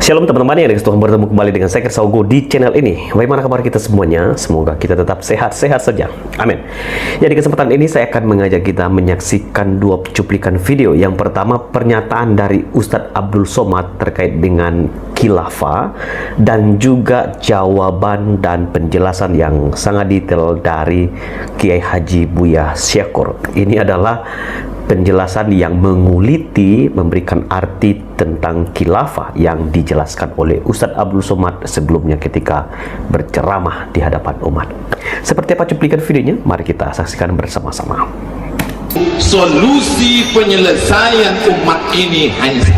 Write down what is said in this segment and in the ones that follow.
Shalom teman-teman yang Tuhan, bertemu kembali dengan saya Kersaugo di channel ini. Bagaimana kabar kita semuanya? Semoga kita tetap sehat-sehat saja. Amin. Ya, di kesempatan ini saya akan mengajak kita menyaksikan dua cuplikan video. Yang pertama, pernyataan dari Ustadz Abdul Somad terkait dengan khilafah, dan juga jawaban dan penjelasan yang sangat detail dari Kiai Haji Buya Syakur. Ini adalah penjelasan yang menguliti, memberikan arti tentang khilafah yang dijelaskan oleh Ustadz Abdul Somad sebelumnya ketika berceramah di hadapan umat. Seperti apa cuplikan videonya? Mari kita saksikan bersama-sama. Solusi penyelesaian umat ini hanya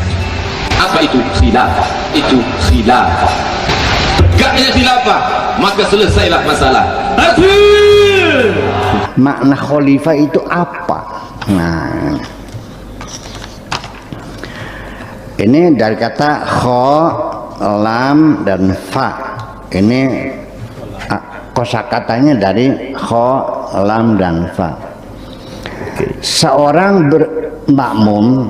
apa itu? Khilafah. Itu khilafah. Tegaknya khilafah, maka selesailah masalah. Hasil. Makna khalifah itu apa? Nah, ini dari kata kho, lam, dan fa. Ini kosakatanya dari kho, lam, dan fa. Seorang makmum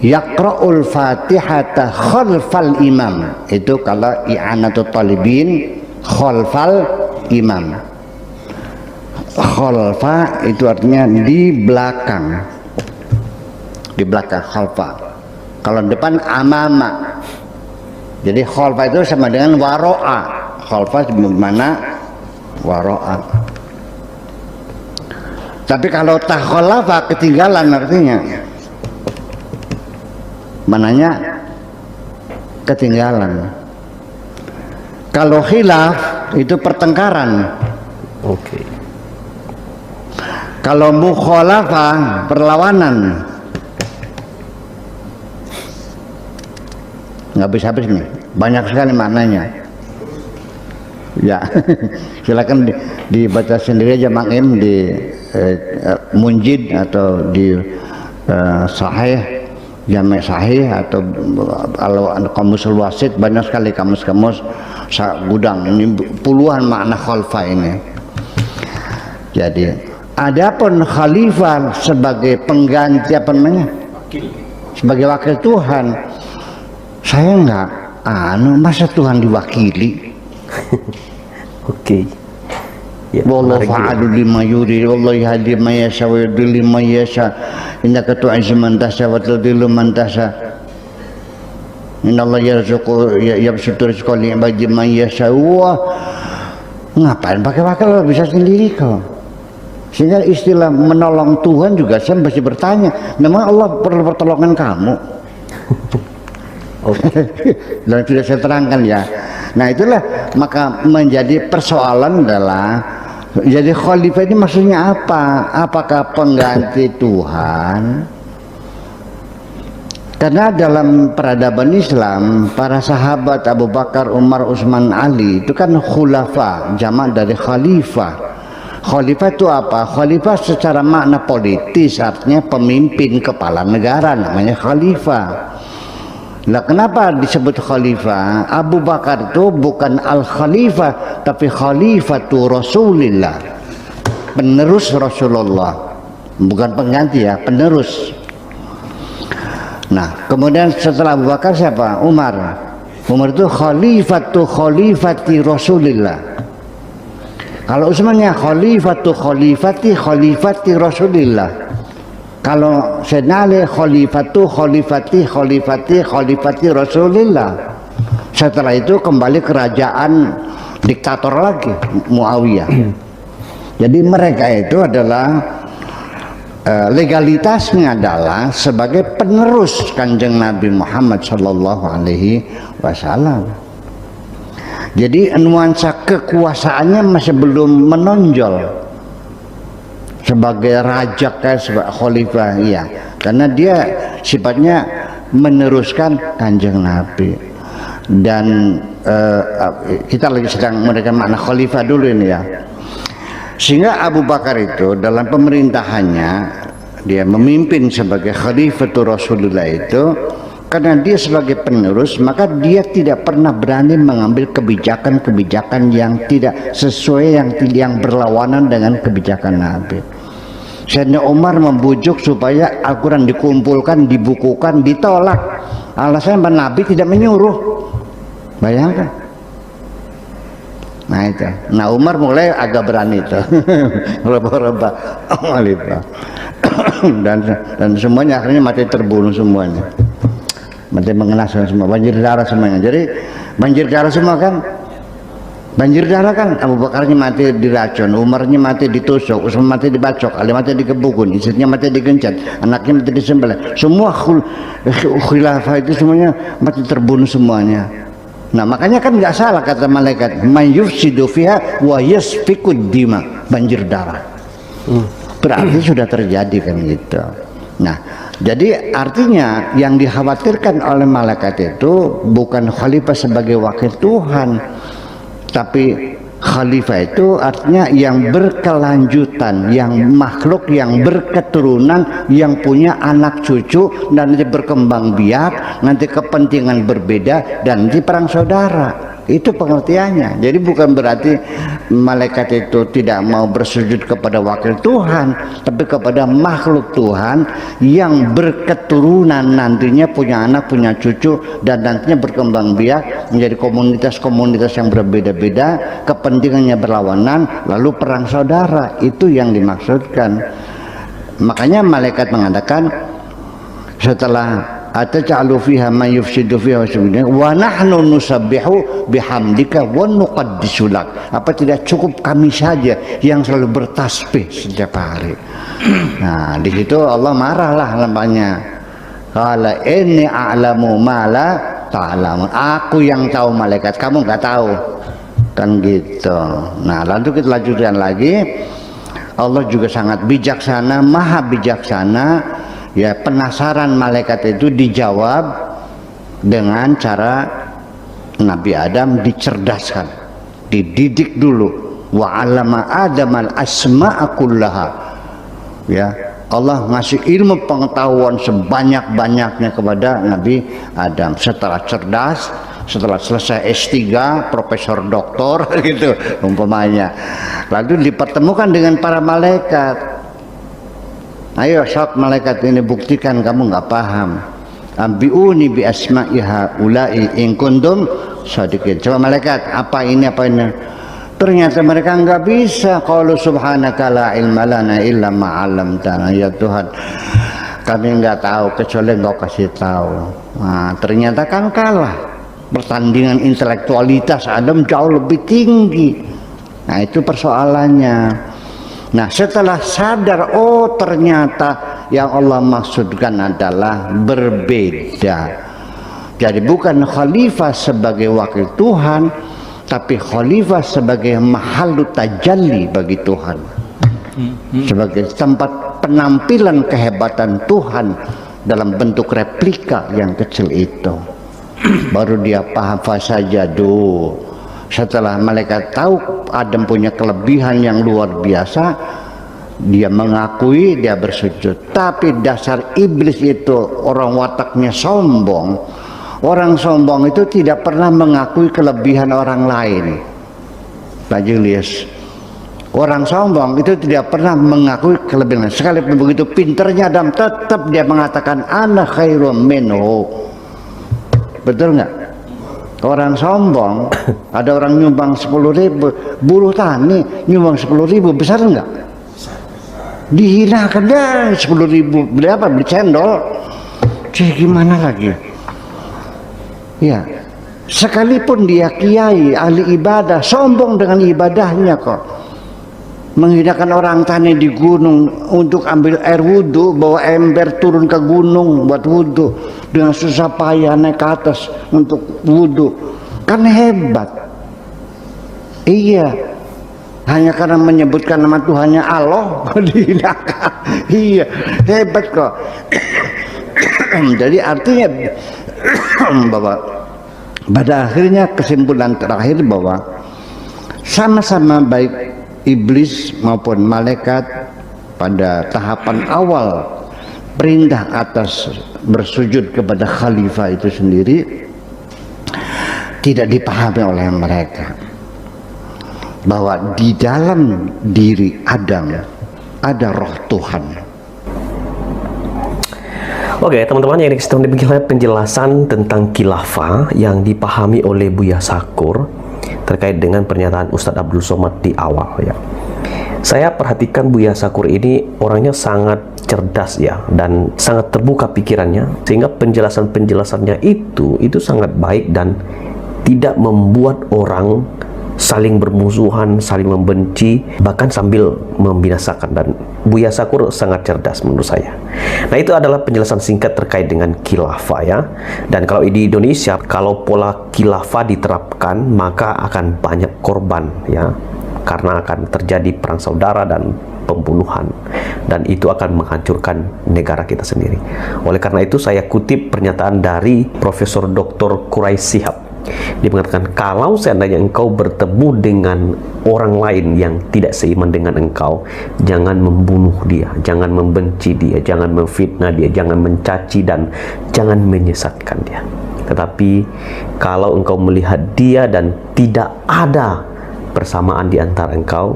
yaqra'ul fatihata khalfal imam. Itu kalau i'anatul talibin khalfal imam. Khalfa itu artinya di belakang, khalfa. Kalau depan amama. Jadi khalfa itu sama dengan waro'a. Khalfa mana waro'a. Tapi kalau takhalafa, ketinggalan artinya. Mananya ketinggalan. Kalau khilaf itu pertengkaran. Oke. Kalau mukhalafah, perlawanan. Nggak habis-habis nih, banyak sekali maknanya. Ya, silakan dibaca sendiri aja Makim di Munjid atau di Sahih, Jami' Sahih, atau kalau Kamusul Wasit, banyak sekali kamus-kamus gudang. Ini puluhan makna khalfa ini. Jadi adapun khalifah sebagai pengganti apa namanya? Sebagai wakil Tuhan. Saya enggak masa Tuhan diwakili? Oke. Ya, wallahu fa'alu lima yuri, wallahu yahdi man yasha wa yudhillu man yasha. Innaka tu'izzu man tasha wa tudhillu man tasha. Innallaha yarzuqu yabsutu rizqa li ibadihi man yasha. Wah, ngapain pakai wakil, bisa sendiri kok. Sehingga istilah menolong Tuhan juga saya masih bertanya, memang Allah perlu pertolongan kamu? Dan sudah saya terangkan ya. Nah itulah, maka menjadi persoalan adalah, jadi khalifah ini maksudnya apa? Apakah pengganti Tuhan? Karena dalam peradaban Islam, para sahabat Abu Bakar, Umar, Utsman, Ali itu kan khulafa, jamak dari khalifah. Khalifah itu apa? Khalifah secara makna politis artinya pemimpin, kepala negara, namanya khalifah. Nah, kenapa disebut khalifah? Abu Bakar itu bukan al-khalifah, tapi khalifatu Rasulillah, penerus Rasulullah, bukan pengganti ya, penerus. Nah, kemudian setelah Abu Bakar siapa? Umar. Umar itu khalifati Rasulillah. Kalau Utsmannya khalifati Rasulillah. Kalau Sayyidina Ali khalifati Rasulillah. Setelah itu kembali kerajaan diktator lagi, Muawiyah. Jadi mereka itu adalah legalitasnya adalah sebagai penerus Kanjeng Nabi Muhammad sallallahu alaihi wasallam. Jadi nuansa kekuasaannya masih belum menonjol sebagai raja, kayak sebagai khalifah, ya, karena dia sifatnya meneruskan Kanjeng Nabi. Dan kita lagi sedang memberikan makna khalifah dulu ini ya. Sehingga Abu Bakar itu dalam pemerintahannya dia memimpin sebagai khalifatul Rasulullah itu. Karena dia sebagai penerus, maka dia tidak pernah berani mengambil kebijakan-kebijakan yang tidak sesuai, yang berlawanan dengan kebijakan Nabi. Sayyidina Umar membujuk supaya Al-Quran dikumpulkan, dibukukan, ditolak. Alasannya Nabi tidak menyuruh. Bayangkan. Nah itu. Nah Umar mulai agak berani itu. Reba-reba khalifah. dan semuanya akhirnya mati terbunuh semuanya. Mati mengenaskan semua, banjir darah semuanya. Jadi banjir darah semua kan. Banjir darah kan, Abu Bakarnya mati diracun, Umarnya mati ditusuk, Utsman mati dibacok, Ali mati dikebukun, istrinya mati digencet, anaknya mati disembelih. Semua khilafah itu semuanya mati terbunuh semuanya. Nah makanya kan nggak salah kata malaikat, may yufsidu fiha wa yasfikud dima, banjir darah. Berarti sudah terjadi kan gitu. Nah jadi artinya yang dikhawatirkan oleh malaikat itu bukan khalifah sebagai wakil Tuhan, tapi khalifah itu artinya yang berkelanjutan, yang makhluk yang berketurunan, yang punya anak cucu dan nanti berkembang biak, nanti kepentingan berbeda dan nanti perang saudara. Itu pengertiannya. Jadi bukan berarti malaikat itu tidak mau bersujud kepada wakil Tuhan, tapi kepada makhluk Tuhan yang berketurunan, nantinya punya anak, punya cucu, dan nantinya berkembang biak menjadi komunitas-komunitas yang berbeda-beda, kepentingannya berlawanan, lalu perang saudara. Itu yang dimaksudkan. Makanya malaikat mengatakan setelah ataj'alu fiha man yufsidu fiha wa nahnu nusabbihu bihamdika wa nuqaddisu lak. Apa tidak cukup kami saja yang selalu bertasbih setiap hari? Nah, di situ Allah marahlah nampaknya. Qala inni a'lamu ma la ta'lamun. Aku yang tahu malaikat, kamu enggak tahu. Kan gitu. Nah, lalu kita lanjutkan lagi. Allah juga sangat bijaksana, maha bijaksana. Ya, penasaran malaikat itu dijawab dengan cara Nabi Adam dicerdaskan, dididik dulu. Wa 'allama Adamal asma'a kullaha. Ya, Allah ngasih ilmu pengetahuan sebanyak-banyaknya kepada Nabi Adam. Setelah cerdas, setelah selesai S3, profesor doktor gitu umpamanya. Lalu dipertemukan dengan para malaikat. Ayo sok malaikat ini buktikan kamu nggak paham. Ambiuni bi asma'iha ulai in kuntum shadiqin. Coba malaikat, apa ini apa ini? Ternyata mereka nggak bisa. Qalu subhanaka la ilma lana illa ma 'allamtana. Ya Tuhan, kami nggak tahu kecuali Engkau kasih tahu. Nah, ternyata kan kalah. Pertandingan intelektualitas Adam jauh lebih tinggi. Nah, itu persoalannya. Nah setelah sadar, oh ternyata yang Allah maksudkan adalah berbeda. Jadi bukan khalifah sebagai wakil Tuhan, tapi khalifah sebagai mahallu tajalli bagi Tuhan, sebagai tempat penampilan kehebatan Tuhan dalam bentuk replika yang kecil itu. Baru dia paham fasajadu. Setelah malaikat tahu Adam punya kelebihan yang luar biasa, dia mengakui, dia bersujud. Tapi dasar iblis itu orang wataknya sombong. Orang sombong itu tidak pernah mengakui kelebihan orang lain. Pak Julius, orang sombong itu tidak pernah mengakui kelebihan. Sekalipun begitu pinternya Adam, tetap dia mengatakan ana khairum minhu. Betul nggak? Orang sombong, ada orang nyumbang 10.000, buruh tani nyumbang 10.000, besar enggak? Dihinakan dah 10.000, beli apa? Beli cendol. Jadi gimana lagi? Ya, sekalipun dia kiai, ahli ibadah, sombong dengan ibadahnya kok. Menghinakan orang tani di gunung untuk ambil air wudhu, bawa ember turun ke gunung buat wudhu dengan susah payah naik ke atas untuk wudhu, kan hebat. Iya, hanya karena menyebutkan nama Tuhannya Allah dihinakan. Iya, hebat kok. Jadi artinya bahwa pada akhirnya kesimpulan terakhir bahwa sama-sama baik iblis maupun malaikat pada tahapan awal perintah atas bersujud kepada khalifah itu sendiri tidak dipahami oleh mereka, bahwa di dalam diri Adam ada roh Tuhan. Oke, teman-teman, yang kita lihat penjelasan tentang khilafah yang dipahami oleh Buya Sakur terkait dengan pernyataan Ustadz Abdul Somad di awal ya. Saya perhatikan Buya Sakur ini orangnya sangat cerdas ya, dan sangat terbuka pikirannya, sehingga penjelasan-penjelasannya itu sangat baik dan tidak membuat orang saling bermusuhan, saling membenci, bahkan sambil membinasakan. Dan Buya Sakur sangat cerdas menurut saya. Nah, itu adalah penjelasan singkat terkait dengan khilafah ya. Dan kalau di Indonesia, kalau pola khilafah diterapkan, maka akan banyak korban ya, karena akan terjadi perang saudara dan pembunuhan, dan itu akan menghancurkan negara kita sendiri. Oleh karena itu, saya kutip pernyataan dari Profesor Dr. Quraish Shihab. Dia mengatakan, kalau seandainya engkau bertemu dengan orang lain yang tidak seiman dengan engkau, jangan membunuh dia, jangan membenci dia, jangan memfitnah dia, jangan mencaci, dan jangan menyesatkan dia. Tetapi kalau engkau melihat dia dan tidak ada persamaan di antara engkau,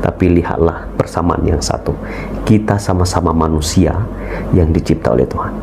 tapi lihatlah persamaan yang satu. Kita sama-sama manusia yang dicipta oleh Tuhan.